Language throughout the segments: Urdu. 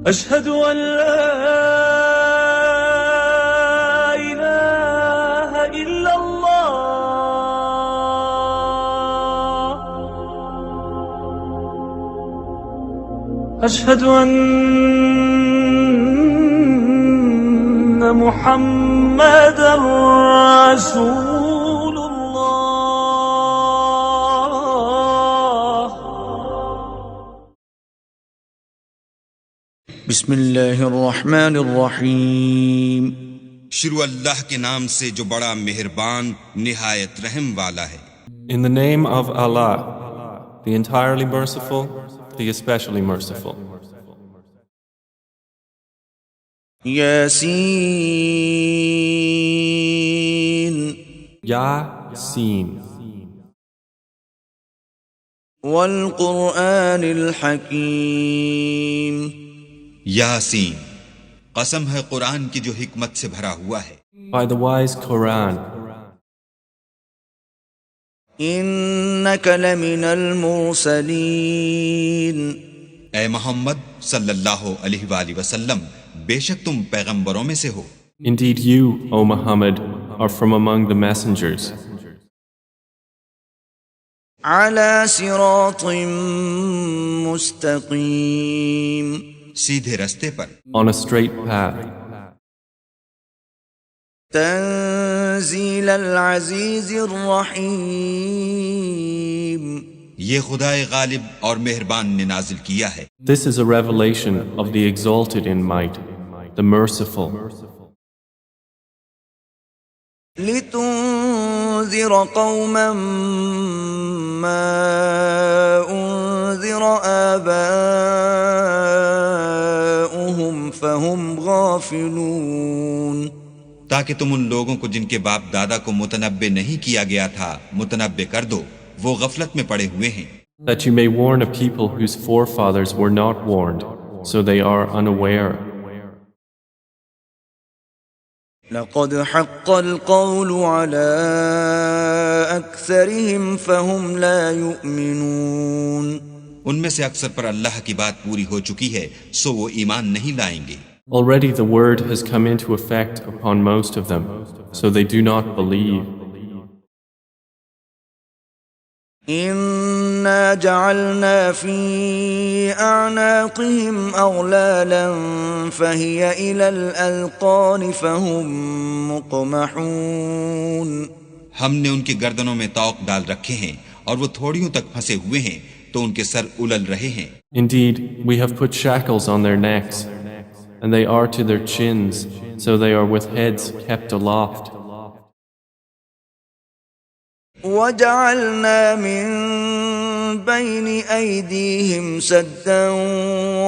أشهد أن لا إله إلا الله أشهد أن محمدا رسول الله بسم اللہ الرحمن الرحیم شروع اللہ کے نام سے جو بڑا مہربان نہایت رحم والا ہے۔ In the name of Allah, the entirely merciful, the especially merciful. Yasin Yasin. والقرآن الحکیم یاسین، قسم ہے قرآن کی جو حکمت سے بھرا ہوا ہے۔ By the wise Quran, انک لمن المرسلین اے محمد صلی اللہ علیہ وآلہ وسلم، بے شک تم پیغمبروں میں سے ہو۔ indeed you, O Muhammad, are from among the messengers, علی صراط مستقیم سیدھے رستے پر۔ on a straight path. تنزیل العزیز الرحیم یہ خدائے غالب اور مہربان نے نازل کیا ہے۔ This is a revelation of the exalted in might, the merciful, لتنذر قوما ما انذر آباؤهم فهم غافلون تاکہ تم ان لوگوں کو جن کے باپ دادا کو متنبع نہیں کیا گیا تھا متنبع کر دو، وہ غفلت میں پڑے ہوئے ہیں۔ that you may warn a people whose forefathers were not warned, so they are unaware. لقد حق القول على أكثرهم فهم لا يؤمنون ان میں سے اکثر پر اللہ کی بات پوری ہو چکی ہے، سو وہ ایمان نہیں لائیں گے۔ Already the word has come into effect upon most of them, so they do not believe. إنا جعلنا في أعناقهم أغلالا فهي إلى الأذقان فهم مقمحون ہم نے ان کی گردنوں میں طوق ڈال رکھے ہیں اور وہ تھوڑیوں تک پھنسے ہوئے ہیں تو ان کے سر الل رہے ہیں۔ Indeed, we have put shackles on their necks, and they are to their chins, so they are with heads kept aloft. وجعلنا من بين أيديهم سدا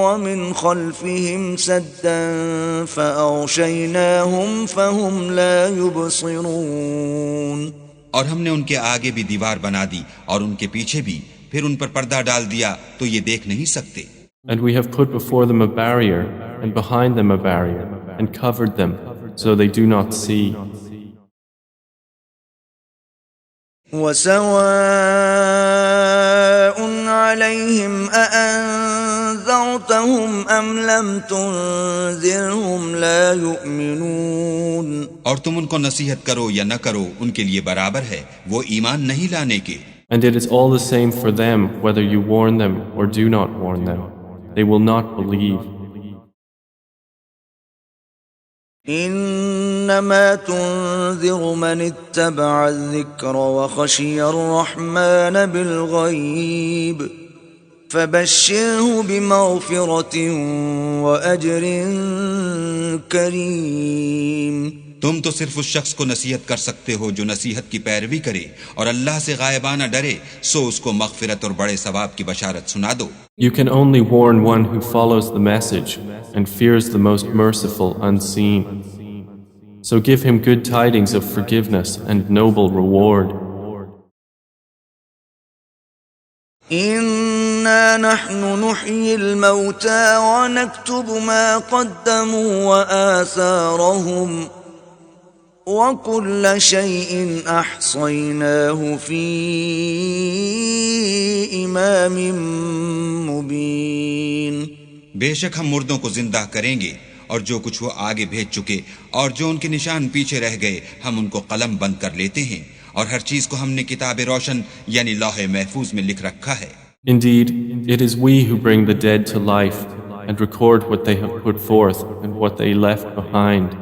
ومن خلفهم سدا فأغشيناهم فهم لا يبصرون اور ہم نے ان کے آگے بھی دیوار بنا دی اور ان کے پیچھے بھی، پھر ان پر پردہ ڈال دیا تو یہ دیکھ نہیں سکتے۔ And we have put before them a barrier, and behind them a barrier, and covered them, so they do not see. وسواء عليهم أأنذرتهم أم لم تنذرهم لا يؤمنون اور تم ان کو نصیحت کرو یا نہ کرو، ان کے لیے برابر ہے، وہ ایمان نہیں لانے کے۔ And it is all the same for them whether you warn them or do not warn them. They will not believe. إنما تنذر من اتبع الذكر وخشي الرحمن بالغيب فبشره بمغفرة وأجر كريم۔ تم تو صرف اس شخص کو نصیحت کر سکتے ہو جو نصیحت کی پیروی کرے اور اللہ سے غائبانہ ڈرے، سو اس کو مغفرت اور بڑے ثواب کی بشارت سنا دو۔ You can only warn one who follows the message and fears the most merciful unseen. So give him good tidings of forgiveness and noble reward. إنا نحن نحيي الموتى ونكتب ما قدموا وآثارهم وكل شيء أحصيناه في إمام مبين۔ بے شک ہم مردوں کو زندہ کریں گے، اور جو کچھ وہ آگے بھیج چکے اور جو ان کے نشان پیچھے رہ گئے ہم ان کو قلم بند کر لیتے ہیں، اور ہر چیز کو ہم نے کتاب روشن یعنی لوح محفوظ میں لکھ رکھا ہے۔ Indeed, it is we who bring the dead to life and record what they have put forth and what they left behind,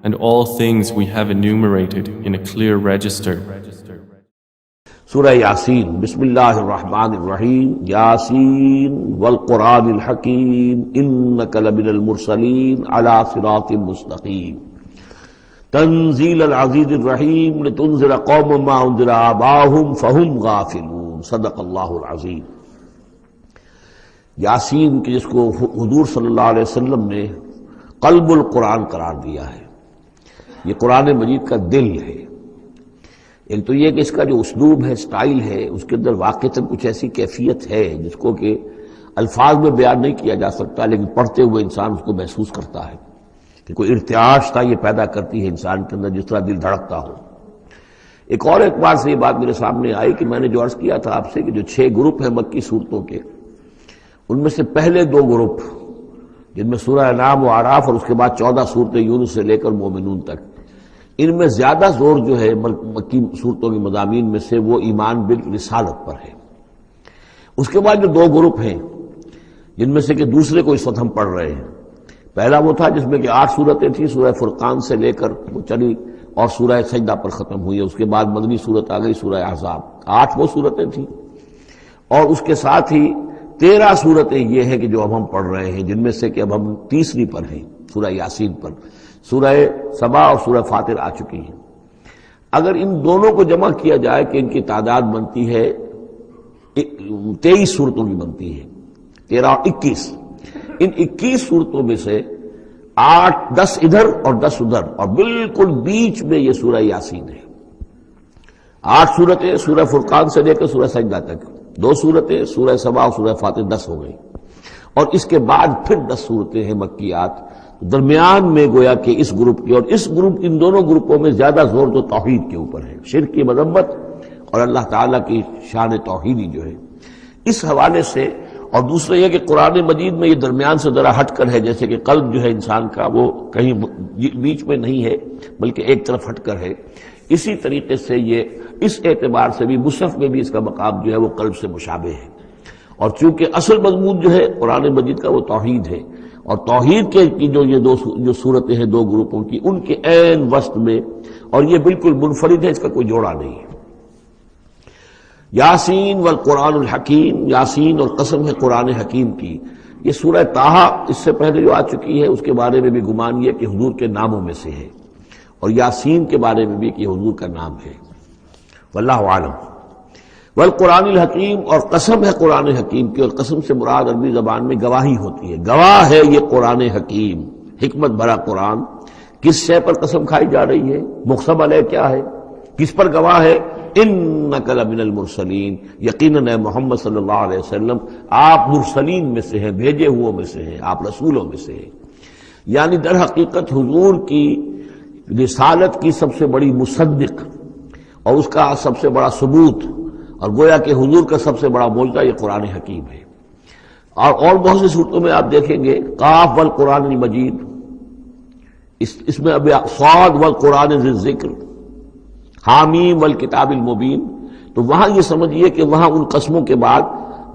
and all things we have enumerated in a clear register. سورہ یاسین۔ بسم اللہ الرحمن الرحیم۔ یاسین والقرآن الحکیم انک لمن المرسلین علی صراط مستقیم تنزیل العزیز الرحیم لتنذر قوما ما انذر آباؤہم فہم غافلون۔ صدق اللہ العظیم۔ یاسین کے جس کو حضور صلی اللہ علیہ وسلم نے قلب القرآن قرار دیا ہے، یہ قرآن مجید کا دل ہے۔ ایک تو یہ کہ اس کا جو اسلوب ہے، سٹائل ہے، اس کے اندر واقعتاً کچھ ایسی کیفیت ہے جس کو کہ الفاظ میں بیان نہیں کیا جا سکتا، لیکن پڑھتے ہوئے انسان اس کو محسوس کرتا ہے کہ کوئی ارتعاش تھا یہ پیدا کرتی ہے انسان کے اندر، جس طرح دل دھڑکتا ہو۔ ایک اور اعتبار سے یہ بات میرے سامنے آئی کہ میں نے جو عرض کیا تھا آپ سے کہ جو 6 گروپ ہیں مکی صورتوں کے، ان میں سے پہلے 2 گروپ جن میں سورہ انعام و اعراف اور اس کے بعد 14 صورتیں یونس سے لے کر مومنون تک، ان میں زیادہ زور جو ہے مکی صورتوں کے مضامین میں سے وہ ایمان بالرسالت پر ہے۔ اس کے بعد جو 2 گروپ ہیں جن میں سے کہ دوسرے کو اس وقت ہم پڑھ رہے ہیں، پہلا وہ تھا جس میں کہ 8 صورتیں تھیں، سورہ فرقان سے لے کر وہ چلی اور سورہ سجدہ پر ختم ہوئی ہے، اس کے بعد مدنی صورت آ گئی سورہ احزاب، 8 وہ صورتیں تھیں، اور اس کے ساتھ ہی 13 صورتیں یہ ہیں کہ جو اب ہم پڑھ رہے ہیں، جن میں سے کہ اب ہم تیسری پر ہیں، سورہ یاسین پر۔ سورہ سبا اور سورہ فاطر آ چکی ہیں۔ اگر ان دونوں کو جمع کیا جائے کہ ان کی تعداد بنتی ہے 23 صورتوں کی بنتی ہے، 13 اور 21۔ ان 21 صورتوں میں سے 10 ادھر اور 10 ادھر، اور بالکل بیچ میں یہ سورہ یاسین ہے۔ 8 صورتیں سورہ فرقان سے لے کر سورہ سجدہ تک، 2 صورتیں سورہ سبا اور سورہ فاطر، 10 ہو گئی، اور اس کے بعد پھر 10 صورتیں ہیں مکیات۔ درمیان میں گویا کہ اس گروپ کی اور اس گروپ، ان دونوں گروپوں میں زیادہ زور تو توحید کے اوپر ہے، شرک کی مذمت اور اللہ تعالیٰ کی شان توحیدی جو ہے، اس حوالے سے۔ اور دوسرا یہ کہ قرآن مجید میں یہ درمیان سے ذرا ہٹ کر ہے، جیسے کہ قلب جو ہے انسان کا وہ کہیں بیچ میں نہیں ہے بلکہ ایک طرف ہٹ کر ہے، اسی طریقے سے یہ اس اعتبار سے بھی مصحف میں بھی اس کا مقام جو ہے وہ قلب سے مشابہ ہے۔ اور چونکہ اصل مضمون جو ہے قرآن مجید کا وہ توحید ہے، اور توحید کی یہ جو صورتیں ہیں 2 گروپوں کی، ان کے عین وسط میں، اور یہ بالکل منفرد ہے، اس کا کوئی جوڑا نہیں ہے۔ یاسین والقرآن الحکیم، یاسین اور قسم ہے قرآن حکیم کی۔ یہ سورہ طٰہٰ اس سے پہلے جو آ چکی ہے، اس کے بارے میں بھی گمان یہ کہ حضور کے ناموں میں سے ہے، اور یاسین کے بارے میں بھی کہ حضور کا نام ہے، واللہ اعلم۔ والقرآن الحکیم، اور قسم ہے قرآن حکیم کی، اور قسم سے مراد عربی زبان میں گواہی ہوتی ہے، گواہ ہے یہ قرآن حکیم، حکمت بھرا قرآن۔ کس شے پر قسم کھائی جا رہی ہے؟ مقسم علیہ کیا ہے، کس پر گواہ ہے؟ انک لمن المرسلین، یقیناً اے محمد صلی اللہ علیہ وسلم آپ مرسلین میں سے ہیں، بھیجے ہوئے میں سے ہیں، آپ رسولوں میں سے ہیں۔ یعنی در حقیقت حضور کی رسالت کی سب سے بڑی مصدق اور اس کا سب سے بڑا ثبوت، اور گویا کہ حضور کا سب سے بڑا معجزہ یہ قرآن حکیم ہے۔ اور بہت سی صورتوں میں آپ دیکھیں گے قاف والقرآن المجید، اس میں اب صاد والقرآن ذی الذکر، حامیم والکتاب المبین، تو وہاں یہ سمجھیے کہ وہاں ان قسموں کے بعد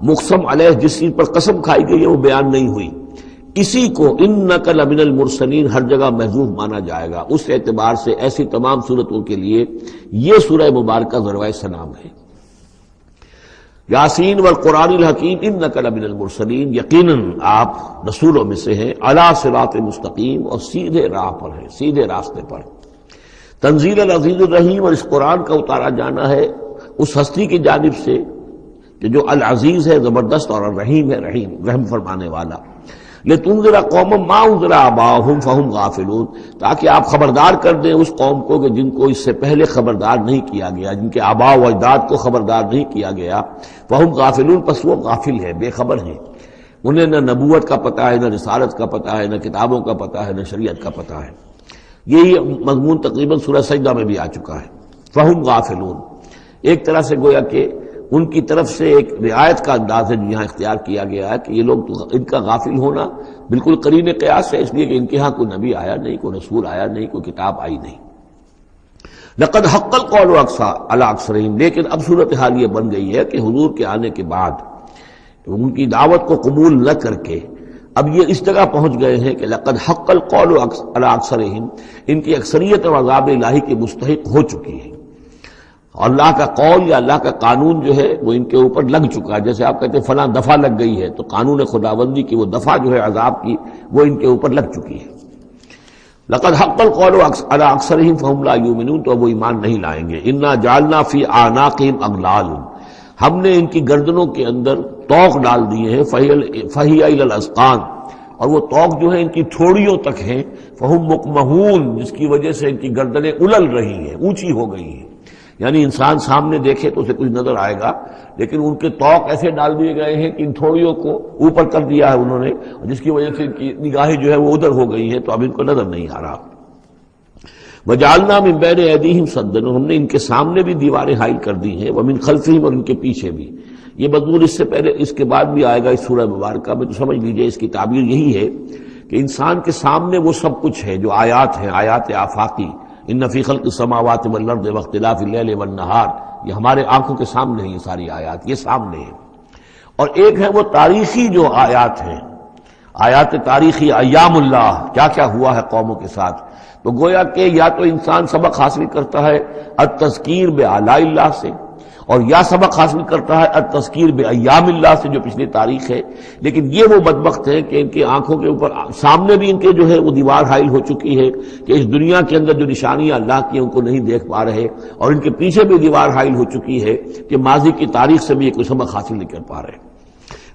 مقسم علیہ جس چیز پر قسم کھائی گئی ہے وہ بیان نہیں ہوئی، اسی کو انک لمن المرسلین ہر جگہ محذوف مانا جائے گا۔ اس اعتبار سے ایسی تمام صورتوں کے لیے یہ سورہ مبارکہ ذروۂ سلام ہے۔ یاسین والقرآن الحکیم انک لمن المرسلین، یقیناً آپ رسولوں میں سے ہیں، علی صراط مستقیم، اور سیدھے راہ پر ہیں، سیدھے راستے پر۔ تنزیل العزیز الرحیم، اور اس قرآن کا اتارا جانا ہے اس ہستی کی جانب سے کہ جو العزیز ہے، زبردست، اور الرحیم ہے، رحم فرمانے والا۔ لتنذر قوما ما انذر آباؤہم فہم غافلون، تاکہ آپ خبردار کر دیں اس قوم کو کہ جن کو اس سے پہلے خبردار نہیں کیا گیا، جن کے آباء و اجداد کو خبردار نہیں کیا گیا، فہم غافلون، پس وہ غافل ہے، بے خبر ہیں، انہیں نہ نبوت کا پتہ ہے، نہ رسالت کا پتہ ہے، نہ کتابوں کا پتہ ہے، نہ شریعت کا پتہ ہے۔ یہی مضمون تقریباً سورہ سجدہ میں بھی آ چکا ہے، فہم غافلون۔ ایک طرح سے گویا کہ ان کی طرف سے ایک رعایت کا انداز ہے یہاں اختیار کیا گیا ہے کہ یہ لوگ تو ان کا غافل ہونا بالکل قرین قیاس ہے، اس لیے کہ ان کے ہاں کوئی نبی آیا نہیں، کوئی رسول آیا نہیں، کوئی کتاب آئی نہیں۔ لقد حق القول علی اکثرہم، لیکن اب صورتحال یہ بن گئی ہے کہ حضور کے آنے کے بعد ان کی دعوت کو قبول نہ کر کے اب یہ اس جگہ پہنچ گئے ہیں کہ لقد حق القول علی اکثرہم، ان کی اکثریت اور عذاب الہی کی مستحق ہو چکی ہے، اور اللہ کا قول یا اللہ کا قانون جو ہے وہ ان کے اوپر لگ چکا ہے۔ جیسے آپ کہتے ہیں فلاں دفعہ لگ گئی ہے، تو قانون خداوندی کی وہ دفعہ جو ہے عذاب کی وہ ان کے اوپر لگ چکی ہے۔ لقد حق القول علی اکثرہم فہم لا یؤمنون، تو اب وہ ایمان نہیں لائیں گے۔ انا جعلنا فی اعناقہم اغلال، ہم نے ان کی گردنوں کے اندر طوق ڈال دیے ہیں، فہی الی الاذقان، اور وہ طوق جو ہے ان کی تھوڑیوں تک ہیں، فہم مقمحون، جس کی وجہ سے ان کی گردنیں الل رہی ہیں، اونچی ہو گئی ہیں۔ یعنی انسان سامنے دیکھے تو اسے کچھ نظر آئے گا، لیکن ان کے طوق ایسے ڈال دیے گئے ہیں کہ ان تھوڑیوں کو اوپر کر دیا ہے انہوں نے، جس کی وجہ سے ان کی نگاہیں جو ہے وہ ادھر ہو گئی ہیں، تو اب ان کو نظر نہیں آ رہا۔ وجعلنا من بین ایدیہم سدا، ہم نے ان کے سامنے بھی دیواریں حائل کر دی ہیں، ومن خلفہم، اور ان کے پیچھے بھی۔ یہ مضمون اس سے پہلے اس کے بعد بھی آئے گا اس سورہ مبارکہ میں، تو سمجھ لیجئے اس کی تعبیر یہی ہے کہ انسان کے سامنے وہ سب کچھ ہے جو آیات ہیں، آیات آفاقی، ان فی خلق السماوات والارض واختلاف اللیل والنہار، یہ ہمارے آنکھوں کے سامنے ہیں، یہ ساری آیات یہ سامنے ہیں۔ اور ایک ہے وہ تاریخی جو آیات ہیں، آیات تاریخی، ایام اللہ، کیا کیا ہوا ہے قوموں کے ساتھ، تو گویا کہ یا تو انسان سبق حاصل کرتا ہے التذکیر بآلاء اللہ سے، اور یا سبق حاصل کرتا ہے التذکیر بایام اللہ سے جو پچھلی تاریخ ہے۔ لیکن یہ وہ بدبخت ہیں کہ ان کی آنکھوں کے اوپر سامنے بھی ان کے جو ہے وہ دیوار حائل ہو چکی ہے کہ اس دنیا کے اندر جو نشانیاں اللہ کی ان کو نہیں دیکھ پا رہے، اور ان کے پیچھے بھی دیوار حائل ہو چکی ہے کہ ماضی کی تاریخ سے بھی یہ کوئی سبق حاصل نہیں کر پا رہے۔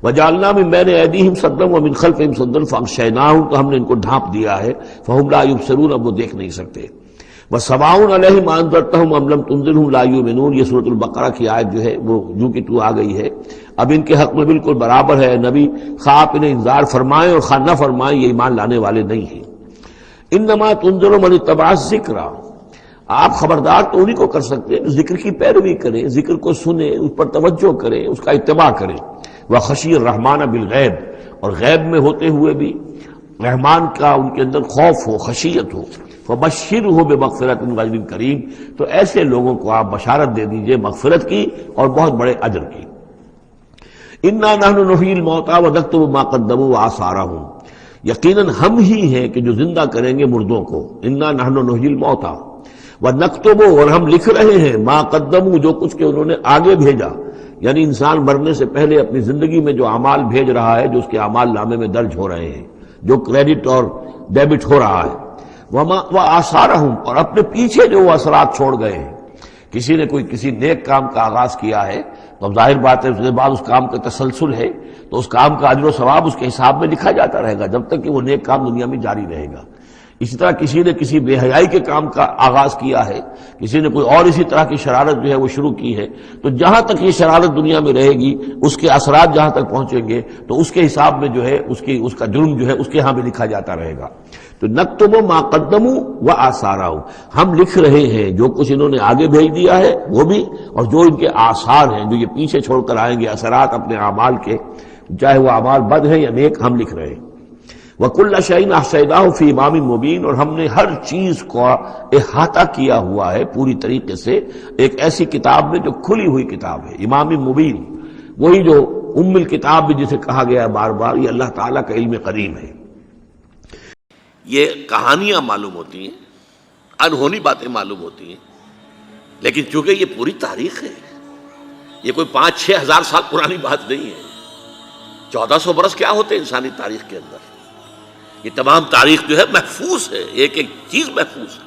وجعلنا من بین ایدیہم سدا ومن خلفہم سدا فاغشیناہم، تو ہم نے ان کو ڈھانپ دیا ہے، فہم لا یبصرون، اب وہ دیکھ نہیں سکتے۔ وَسَوَاءٌ عَلَيْهِمْ أَنذَرْتَهُمْ أَمْ لَمْ تُنذِرْهُمْ لَا يُؤْمِنُونَ، یہ سورۃ البقرہ کی آیت جو ہے وہ جو کہ تو آ گئی ہے، اب ان کے حق میں بالکل برابر ہے، نبی خواہ آپ انہیں انذار فرمائیں اور خواہ نہ فرمائیں یہ ایمان لانے والے نہیں ہیں۔ انما تنذر من اتبع الذکر، آپ خبردار تو انہی کو کر سکتے ہیں جو ذکر کی پیروی کریں، ذکر کو سنیں، اس پر توجہ کریں، اس کا اتباع کریں۔ وَخَشِيَ الرَّحْمَنَ بِالْغَیب، اور غیب میں ہوتے ہوئے بھی رحمان کا ان کے اندر خوف ہو، خشیت ہو۔ فَبَشِّرْهُ بِمَغْفِرَةٍ وَأَجْرٍ کریم، تو ایسے لوگوں کو آپ بشارت دے دیجئے مغفرت کی اور بہت بڑے اجر کی۔ اِنَّا نَحْنُ نُحْيِي الْمَوْتَىٰ وَنَكْتُبُ مَا قَدَّمُوا وَآثَارَهُمْ، یقیناً ہم ہی ہیں کہ جو زندہ کریں گے مردوں کو۔ اِنَّا نَحْنُ نُحْيِي الْمَوْتَىٰ وَنَكْتُبُ، اور ہم لکھ رہے ہیں مَا قَدَّمُوا، جو کچھ کہ انہوں نے آگے بھیجا، یعنی انسان مرنے سے پہلے اپنی زندگی میں جو اعمال بھیج رہا ہے، جو اس کے اعمال نامے میں درج ہو رہے ہیں، جو کریڈٹ اور ڈیبٹ ہو رہا ہے۔ وآثارہم، اور اپنے پیچھے جو وہ اثرات چھوڑ گئے ہیں، کسی نے کوئی کسی نیک کام کا آغاز کیا ہے تو اب ظاہر بات ہے اس کے بعد اس کام کا تسلسل ہے، تو اس کام کا اجر و ثواب اس کے حساب میں لکھا جاتا رہے گا جب تک کہ وہ نیک کام دنیا میں جاری رہے گا۔ اسی طرح کسی نے کسی بے حیائی کے کام کا آغاز کیا ہے، کسی نے کوئی اور اسی طرح کی شرارت جو ہے وہ شروع کی ہے، تو جہاں تک یہ شرارت دنیا میں رہے گی اس کے اثرات جہاں تک پہنچیں گے تو اس کے حساب میں جو ہے اس کا جرم جو ہے اس کے ہاں بھی لکھا جاتا رہے گا۔ تو نکتب ما قدموا وآثارہم، ہم لکھ رہے ہیں جو کچھ انہوں نے آگے بھیج دیا ہے وہ بھی، اور جو ان کے آثار ہیں جو یہ پیچھے چھوڑ کر آئیں گے اثرات اپنے اعمال کے، چاہے وہ اعمال بد ہیں یا نیک، ہم لکھ رہے ہیں۔ وَكُلَّ شَيْءٍ أَحْصَيْنَاهُ فِي إِمَامٍ مُبِينٍ، اور ہم نے ہر چیز کو احاطہ کیا ہوا ہے پوری طریقے سے ایک ایسی کتاب میں جو کھلی ہوئی کتاب ہے، امام مبین، وہی جو ام الکتاب بھی جسے کہا گیا ہے بار بار، یہ اللہ تعالیٰ کا علم قدیم ہے۔ یہ کہانیاں معلوم ہوتی ہیں، انہونی باتیں معلوم ہوتی ہیں، لیکن چونکہ یہ پوری تاریخ ہے، یہ کوئی 5-6 ہزار سال پرانی بات نہیں ہے۔ 1400 برس کیا ہوتے ہیں انسانی تاریخ کے اندر؟ یہ تمام تاریخ جو ہے محفوظ ہے، ایک ایک چیز محفوظ ہے۔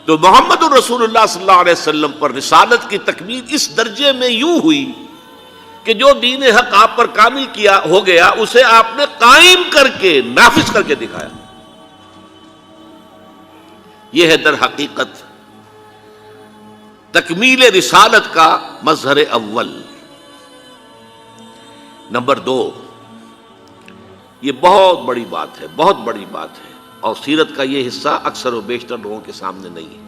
تو محمد رسول اللہ صلی اللہ علیہ وسلم پر رسالت کی تکمیل اس درجے میں یوں ہوئی کہ جو دین حق آپ پر کامل کیا ہو گیا اسے آپ نے قائم کر کے نافذ کر کے دکھایا۔ یہ ہے در حقیقت تکمیل رسالت کا مظہر اول۔ نمبر 2، یہ بہت بڑی بات ہے، بہت بڑی بات ہے، اور سیرت کا یہ حصہ اکثر و بیشتر لوگوں کے سامنے نہیں ہے۔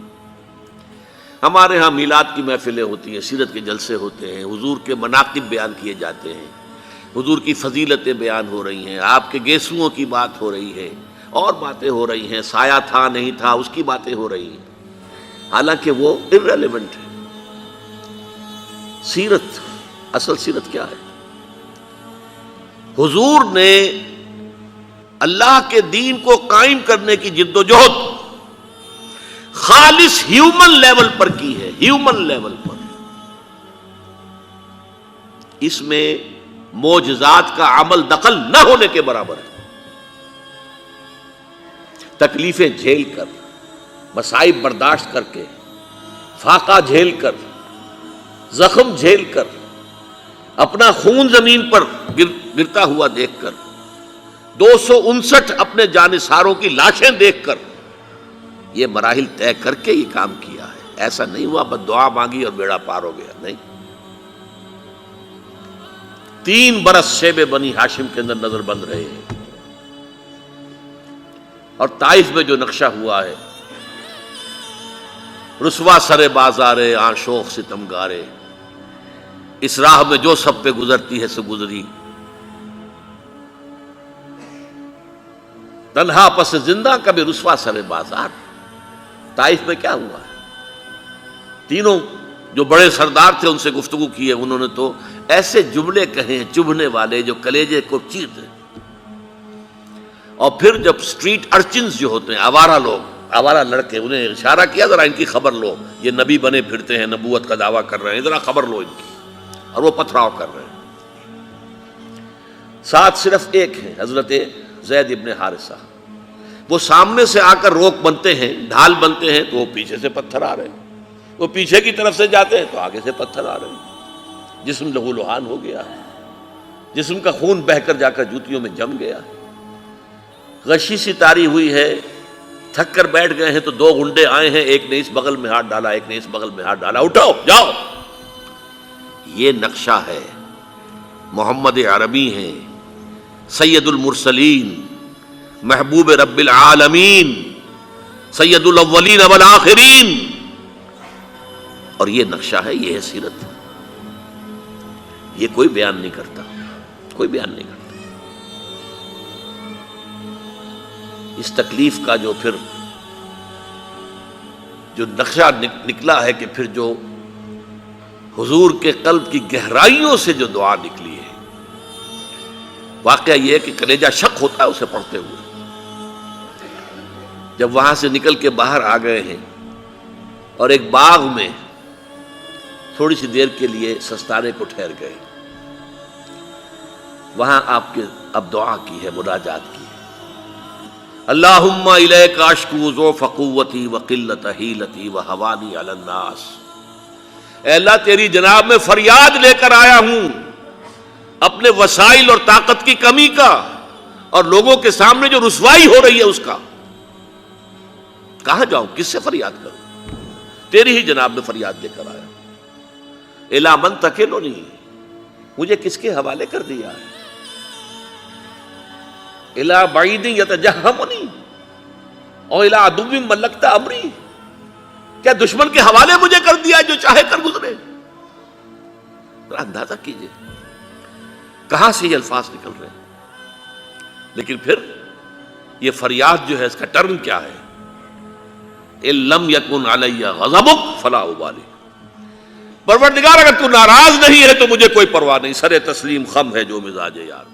ہمارے ہاں میلاد کی محفلیں ہوتی ہیں، سیرت کے جلسے ہوتے ہیں، حضور کے مناقب بیان کیے جاتے ہیں، حضور کی فضیلتیں بیان ہو رہی ہیں، آپ کے گیسوؤں کی بات ہو رہی ہے، اور باتیں ہو رہی ہیں، سایہ تھا نہیں تھا اس کی باتیں ہو رہی ہیں، حالانکہ وہ irrelevant ہے۔ سیرت، اصل سیرت کیا ہے؟ حضور نے اللہ کے دین کو قائم کرنے کی جد و جہد خالص ہیومن لیول پر کی ہے، ہیومن لیول پر۔ اس میں معجزات کا عمل دخل نہ ہونے کے برابر ہے۔ تکلیفیں جھیل کر، مصائب برداشت کر کے، فاقہ جھیل کر، زخم جھیل کر، اپنا خون زمین پر گرتا ہوا دیکھ کر، 259 اپنے جانثاروں کی لاشیں دیکھ کر، یہ مراحل طے کر کے یہ کام کیا ہے۔ ایسا نہیں ہوا بس دعا مانگی اور بیڑا پار ہو گیا، نہیں۔ 3 برس شیب بنی ہاشم کے اندر نظر بند رہے ہیں، اور طائف میں جو نقشہ ہوا ہے، رسوا سر بازارے آشوق ستمگارے، اس راہ میں جو سب پہ گزرتی ہے سو گزری، تنہا پس زندہ کبھی رسوا سر بازار۔ طائف میں کیا ہوا ہے؟ تینوں جو بڑے سردار تھے ان سے گفتگو کی ہے، انہوں نے تو ایسے جملے کہے چبھنے والے جو کلیجے کو چیر دیں۔ اور پھر جب سٹریٹ ارچنز جو ہوتے ہیں، آوارہ لوگ، آوارہ لڑکے، انہیں اشارہ کیا ذرا ان کی خبر لو، یہ نبی بنے پھرتے ہیں، نبوت کا دعویٰ کر رہے ہیں، ذرا خبر لو ان کی، اور وہ پتھراؤ کر رہے ہیں۔ ساتھ صرف ایک ہے، حضرت زید ابن حارثہ، وہ سامنے سے آ کر روک بنتے ہیں، ڈھال بنتے ہیں، تو وہ پیچھے سے پتھر آ رہے ہیں، وہ پیچھے کی طرف سے جاتے ہیں تو آگے سے پتھر آ رہے ہیں۔ جسم لہو لہان ہو گیا ہے، جسم کا خون بہہ کر جا کر جوتیوں میں جم گیا ہے، غشی سی تاری ہوئی ہے، تھک کر بیٹھ گئے ہیں تو 2 گنڈے آئے ہیں، ایک نے اس بغل میں ہاتھ ڈالا، ایک نے اس بغل میں ہاتھ ڈالا، اٹھو جاؤ۔ یہ نقشہ ہے، محمد عربی ہیں، سید المرسلین، محبوب رب العالمین، سید الاولین والآخرین، اور یہ نقشہ ہے، یہ ہے سیرت۔ یہ کوئی بیان نہیں کرتا، کوئی بیان نہیں کرتا۔ اس تکلیف کا جو پھر جو نقشہ نکلا ہے کہ پھر جو حضور کے قلب کی گہرائیوں سے جو دعا نکلی ہے، واقعہ یہ ہے کہ کلیجہ شک ہوتا ہے اسے پڑھتے ہوئے۔ جب وہاں سے نکل کے باہر آ گئے ہیں اور ایک باغ میں تھوڑی سی دیر کے لیے سستانے کو ٹھہر گئے، وہاں آپ کے اب دعا کی ہے، مناجات کی ہے۔ اللہم الیک اشکو ضعف قوتی وقلت حیلتی وہوانی علی الناس۔ اے اللہ تیری جناب میں فریاد لے کر آیا ہوں اپنے وسائل اور طاقت کی کمی کا، اور لوگوں کے سامنے جو رسوائی ہو رہی ہے اس کا۔ کہاں جاؤں، کس سے فریاد کروں؟ تیری ہی جناب میں فریاد لے کر آیا۔ الی من تکلنی، مجھے کس کے حوالے کر دیا ہے؟ الی بعید یتجہمنی اور الی عدو ملکت امری، کیا دشمن کے حوالے مجھے کر دیا جو چاہے کر گزرے؟ ذرا اندازہ کیجئے کہاں سے یہ الفاظ نکل رہے ہیں۔ لیکن پھر یہ فریاد جو ہے اس کا ٹرن کیا ہے؟ ان لم یکن علی غضبک فلا ابالی، پروردگار اگر تو ناراض نہیں ہے تو مجھے کوئی پرواہ نہیں، سر تسلیم خم ہے جو مزاج یار۔